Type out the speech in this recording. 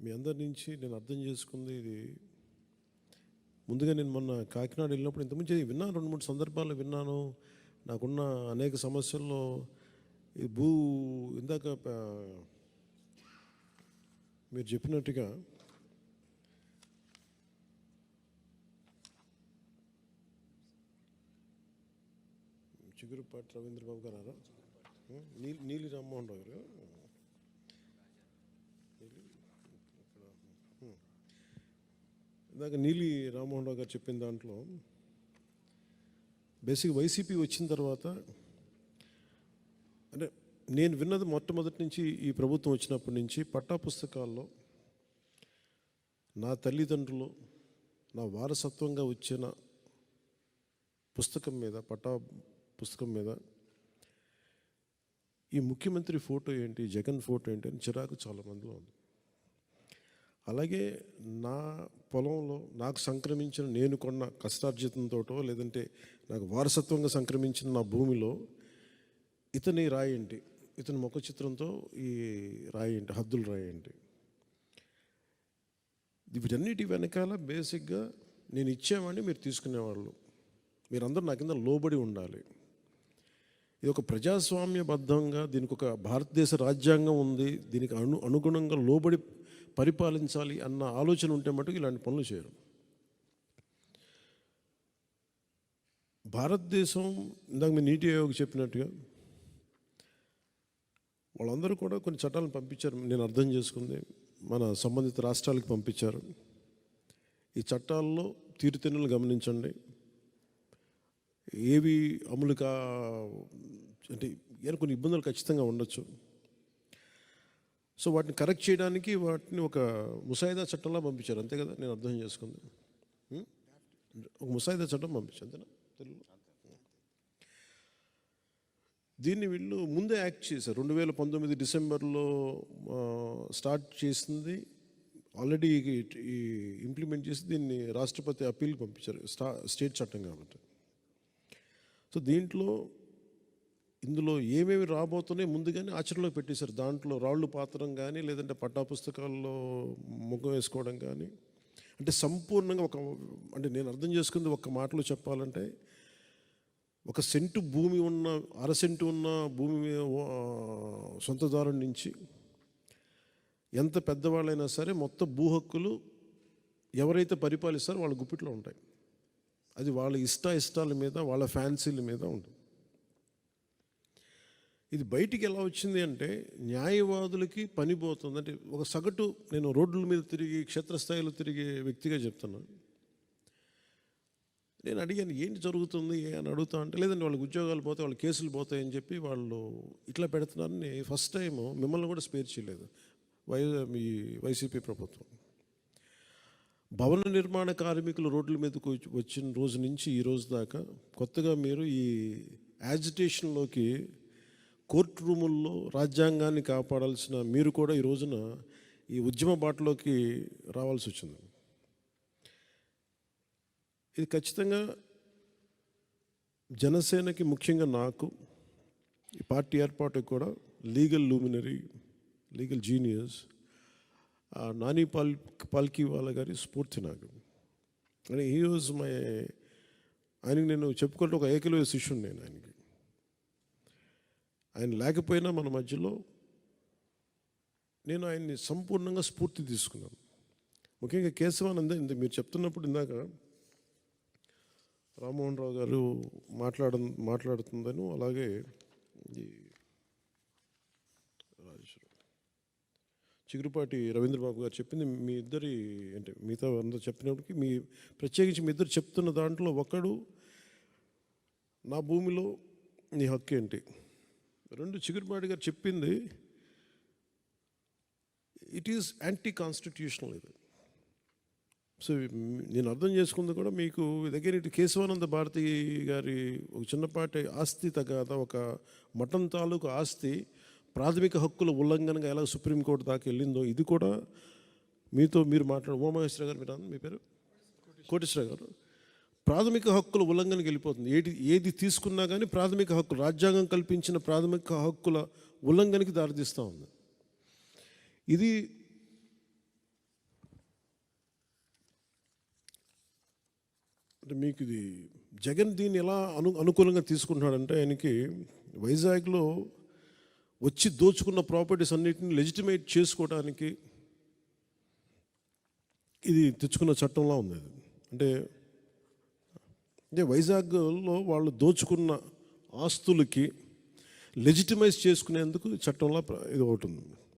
మీ అందరి నుంచి నేను అర్థం చేసుకుంది ఇది. ముందుగా నేను మొన్న కాకినాడ వెళ్ళినప్పుడు ఇంతకుముందు విన్నాను, 2-3 సందర్భాలు విన్నాను. నాకున్న అనేక సమస్యల్లో ఈ ఇందాక మీరు చెప్పినట్టుగా చిగురుపాటి రవీంద్రబాబు గారు, నీలి రామ్మోహన్ రావు గారు, ఇందాక నీలి రామ్మోహన్ రావు గారు చెప్పిన దాంట్లో బేసిక్ వైసీపీ వచ్చిన తర్వాత అంటే నేను విన్నది మొట్టమొదటి నుంచి ఈ ప్రభుత్వం వచ్చినప్పటి నుంచి పట్టా పుస్తకాల్లో నా తల్లిదండ్రులు నా వారసత్వంగా వచ్చిన పుస్తకం మీద, పట్టా పుస్తకం మీద ఈ ముఖ్యమంత్రి ఫోటో ఏంటి, జగన్ ఫోటో ఏంటి అని చిరాకు చాలామందిలో ఉంది. అలాగే నా పొలంలో నాకు సంక్రమించిన, నేను కొన్న కష్టార్జితంతోటో లేదంటే నాకు వారసత్వంగా సంక్రమించిన నా భూమిలో ఇతని రాయండి, ఇతని ముఖ చిత్రంతో ఈ రాయండి, హద్దులు రాయండి. వీటన్నిటి వెనకాల బేసిక్గా నేను ఇచ్చేవాడిని, మీరు తీసుకునేవాళ్ళు, మీరందరూ నా కింద లోబడి ఉండాలి. ఇది ఒక ప్రజాస్వామ్యబద్ధంగా, దీనికి ఒక భారతదేశ రాజ్యాంగం ఉంది, దీనికి అనుగుణంగా లోబడి పరిపాలించాలి అన్న ఆలోచన ఉంటే మటుకు ఇలాంటి పనులు చేయరు. భారతదేశం ఇందాక మీ నీతి ఆయోగ్ చెప్పినట్టుగా వాళ్ళందరూ కూడా కొన్ని చట్టాలను పంపించారు. నేను అర్థం చేసుకుంది, మన సంబంధిత రాష్ట్రాలకు పంపించారు. ఈ చట్టాల్లో తీరుతెన్నులు గమనించండి, ఏవి అమలు అంటే కొన్ని ఇబ్బందులు ఖచ్చితంగా ఉండొచ్చు. సో వాటిని కరెక్ట్ చేయడానికి వాటిని ఒక ముసాయిదా చట్టంలా పంపించారు, అంతే కదా నేను అర్థం చేసుకుంది. ఒక ముసాయిదా చట్టం పంపించారు, అంతేనా తెలుగులో? దీన్ని వీళ్ళు ముందే యాక్ట్ చేశారు. 2019 డిసెంబర్లో స్టార్ట్ చేసింది, ఆల్రెడీ ఇంప్లిమెంట్ చేసి దీన్ని రాష్ట్రపతి అప్పీల్కి పంపించారు, స్టేట్ చట్టం కాబట్టి. సో ఇందులో ఏమేమి రాబోతున్నాయి ముందుగానే ఆచరణలో పెట్టేశారు. దాంట్లో రాళ్ళు పాతడం కానీ, లేదంటే పట్టా పుస్తకాల్లో ముఖం వేసుకోవడం కానీ, అంటే సంపూర్ణంగా అంటే నేను అర్థం చేసుకుంది ఒక్క మాటలో చెప్పాలంటే, 1 సెంటు భూమి ఉన్న, 1/2 సెంటు ఉన్న భూమి సొంతదారుడి నుంచి ఎంత పెద్దవాళ్ళైనా సరే మొత్తం భూ హక్కులు ఎవరైతే పరిపాలిస్తారో వాళ్ళ గుప్పిట్లో ఉంటాయి. అది వాళ్ళ ఇష్టాల మీద, వాళ్ళ ఫ్యాన్సీల మీద ఉంటుంది. ఇది బయటికి ఎలా వచ్చింది అంటే, న్యాయవాదులకి పని పోతుంది. అంటే ఒక సగటు, నేను రోడ్ల మీద తిరిగి క్షేత్రస్థాయిలో తిరిగే వ్యక్తిగా చెప్తున్నాను. నేను అడిగాను ఏంటి జరుగుతుంది అని అడుగుతా అంటే, లేదండి వాళ్ళకి ఉద్యోగాలు పోతాయి, వాళ్ళ కేసులు పోతాయని చెప్పి వాళ్ళు ఇట్లా పెడుతున్నారని ఫస్ట్ టైం మిమ్మల్ని కూడా స్పేర్ చేయలేదు మీ వైసీపీ ప్రభుత్వం. భవన నిర్మాణ కార్మికులు రోడ్ల మీదకు వచ్చిన రోజు నుంచి ఈ రోజు దాకా కొత్తగా మీరు ఈ యాజిటేషన్లోకి, కోర్టు రూముల్లో రాజ్యాంగాన్ని కాపాడాల్సిన మీరు కూడా ఈ రోజున ఈ ఉద్యమ బాటలోకి రావాల్సి వచ్చింది. ఇది ఖచ్చితంగా జనసేనకి, ముఖ్యంగా నాకు, ఈ పార్టీ ఏర్పాటుకు కూడా legal luminary, legal genius Nani Palkhivala గారి స్ఫూర్తి నాకు. అని హీ వాజ్ ఆయనకి నేను చెప్పుకుంటే ఒక ఏకలవ్య శిష్యుడు నేను ఆయనకి. ఆయన లేకపోయినా మన మధ్యలో నేను ఆయన్ని సంపూర్ణంగా స్ఫూర్తి తీసుకున్నాను. ముఖ్యంగా కేశవానంద మీరు చెప్తున్నప్పుడు ఇందాక రామ్మోహన్ రావు గారు మాట్లాడుతుందను, అలాగే ఈ చిగురుపాటి రవీంద్రబాబు గారు చెప్పింది, మీ ఇద్దరి అంటే మిగతా అందరూ చెప్పినప్పటికీ ప్రత్యేకించి మీ ఇద్దరు చెప్తున్న దాంట్లో ఒకడు నా భూమిలో నీ హక్కు ఏంటి, 2 చిగురుపాటి గారు చెప్పింది ఇట్ ఈస్ యాంటీ కాన్స్టిట్యూషనల్. ఇది సో నేను అర్థం చేసుకుంది కూడా మీకు దగ్గర ఇటు కేశవానంద భారతి గారి ఒక చిన్నపాటి ఆస్తి తగాదా, ఒక మఠం తాలూకు ఆస్తి ప్రాథమిక హక్కుల ఉల్లంఘనగా ఎలా సుప్రీంకోర్టు దాకా వెళ్ళిందో, ఇది కూడా మీరు ఉమామహేశ్వర గారు, మీ పేరు కోటేశ్వర గారు, ప్రాథమిక హక్కుల ఉల్లంఘనకి వెళ్ళిపోతుంది. ఏది తీసుకున్నా కానీ ప్రాథమిక హక్కులు, రాజ్యాంగం కల్పించిన ప్రాథమిక హక్కుల ఉల్లంఘనకి దారితీస్తూ ఉంది. ఇది అంటే మీకు ఇది జగన్ దీన్ని ఎలా అనుకూలంగా తీసుకుంటున్నాడంటే ఆయనకి వైజాగ్లో వచ్చి దోచుకున్న ప్రాపర్టీస్ అన్నిటిని లెజిటిమేట్ చేసుకోవడానికి ఇది తెచ్చుకున్న చట్టంలా ఉంది అది. అంటే వైజాగ్లో వాళ్ళు దోచుకున్న ఆస్తులకి లెజిటిమైజ్ చేసుకునేందుకు చట్టంలో ఇది ఒకటి ఉంది.